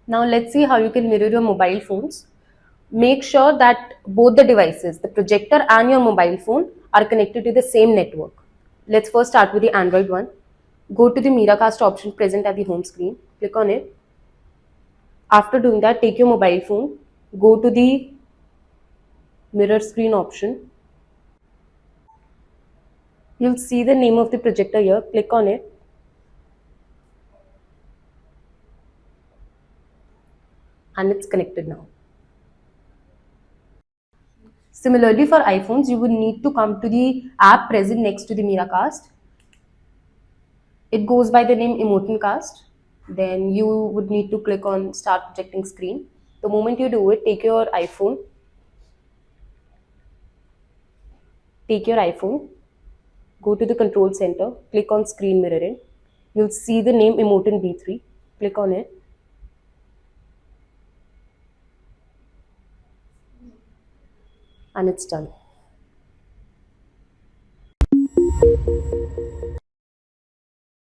Now let's see how you can mirror your mobile phones. Make sure that both the devices, the projector and your mobile phone, are connected to the same network. Let's first start with the Android one. Go to the Miracast option present at the home screen. Click on it. After doing that, take your mobile phone. Go to the mirror screen option. You'll see the name of the projector here. Click on it. And it's connected now. Similarly, for iPhones, you would need to come to the app present next to the Miracast. It goes by the name Emotincast. Then you would need to click on Start Projecting Screen. The moment you do it, take your iPhone, go to the control center, click on Screen Mirroring. You'll see the name Emotin B3. Click on it. And it's done.